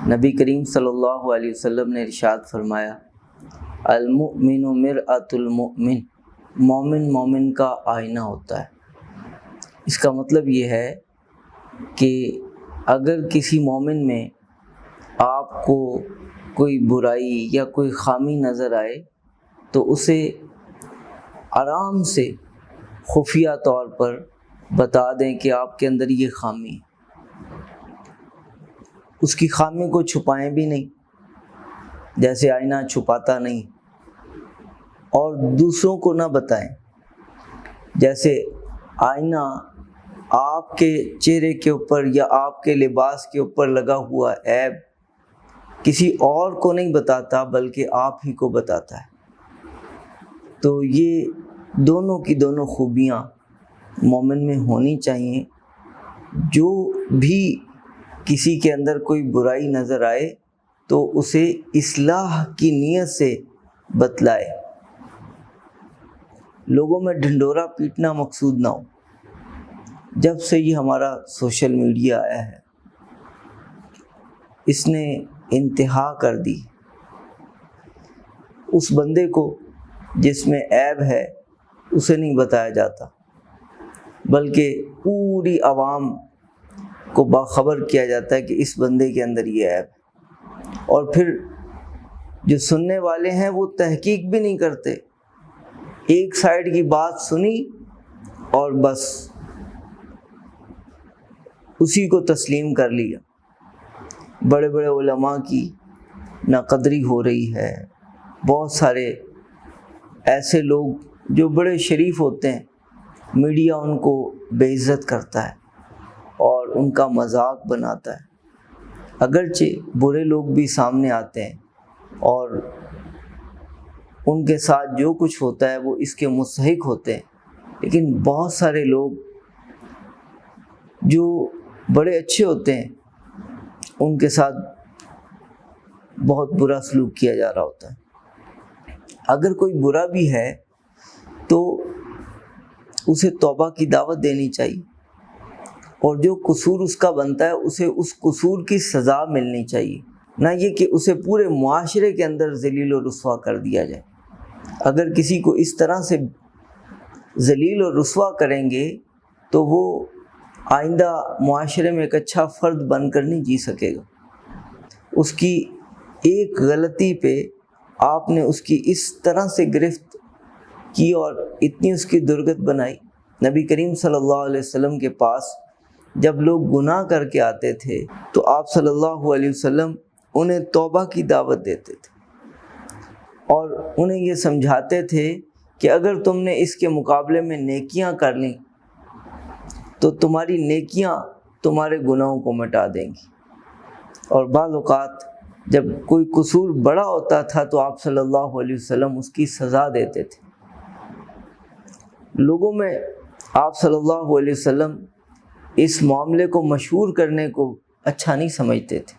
نبی کریم صلی اللہ علیہ وسلم نے ارشاد فرمایا، المؤمن مرآۃ المؤمن، مومن مومن کا آئینہ ہوتا ہے۔ اس کا مطلب یہ ہے کہ اگر کسی مومن میں آپ کو کوئی برائی یا کوئی خامی نظر آئے تو اسے آرام سے خفیہ طور پر بتا دیں کہ آپ کے اندر یہ خامی ہے۔ اس کی خامی کو چھپائیں بھی نہیں، جیسے آئینہ چھپاتا نہیں، اور دوسروں کو نہ بتائیں۔ جیسے آئینہ آپ کے چہرے کے اوپر یا آپ کے لباس کے اوپر لگا ہوا عیب کسی اور کو نہیں بتاتا بلکہ آپ ہی کو بتاتا ہے۔ تو یہ دونوں کی دونوں خوبیاں مومن میں ہونی چاہیے۔ جو بھی کسی کے اندر کوئی برائی نظر آئے تو اسے اصلاح کی نیت سے بتلائے، لوگوں میں ڈھنڈورا پیٹنا مقصود نہ ہو۔ جب سے یہ ہمارا سوشل میڈیا آیا ہے اس نے انتہا کر دی۔ اس بندے کو جس میں عیب ہے اسے نہیں بتایا جاتا بلکہ پوری عوام کو باخبر کیا جاتا ہے کہ اس بندے کے اندر یہ عیب ہے، اور پھر جو سننے والے ہیں وہ تحقیق بھی نہیں کرتے، ایک سائیڈ کی بات سنی اور بس اسی کو تسلیم کر لیا۔ بڑے بڑے علماء کی ناقدری ہو رہی ہے، بہت سارے ایسے لوگ جو بڑے شریف ہوتے ہیں میڈیا ان کو بے عزت کرتا ہے اور ان کا مذاق بناتا ہے۔ اگرچہ برے لوگ بھی سامنے آتے ہیں اور ان کے ساتھ جو کچھ ہوتا ہے وہ اس کے مستحق ہوتے ہیں، لیکن بہت سارے لوگ جو بڑے اچھے ہوتے ہیں ان کے ساتھ بہت برا سلوک کیا جا رہا ہوتا ہے۔ اگر کوئی برا بھی ہے تو اسے توبہ کی دعوت دینی چاہیے، اور جو قصور اس کا بنتا ہے اسے اس قصور کی سزا ملنی چاہیے، نہ یہ کہ اسے پورے معاشرے کے اندر ذلیل و رسوا کر دیا جائے۔ اگر کسی کو اس طرح سے ذلیل و رسوا کریں گے تو وہ آئندہ معاشرے میں ایک اچھا فرد بن کر نہیں جی سکے گا۔ اس کی ایک غلطی پہ آپ نے اس کی اس طرح سے گرفت کی اور اتنی اس کی درگت بنائی۔ نبی کریم صلی اللہ علیہ وسلم کے پاس جب لوگ گناہ کر کے آتے تھے تو آپ صلی اللہ علیہ وسلم انہیں توبہ کی دعوت دیتے تھے اور انہیں یہ سمجھاتے تھے کہ اگر تم نے اس کے مقابلے میں نیکیاں کر لیں تو تمہاری نیکیاں تمہارے گناہوں کو مٹا دیں گی۔ اور بعض اوقات جب کوئی قصور بڑا ہوتا تھا تو آپ صلی اللہ علیہ وسلم اس کی سزا دیتے تھے۔ لوگوں میں آپ صلی اللہ علیہ وسلم اس معاملے کو مشہور کرنے کو اچھا نہیں سمجھتے تھے۔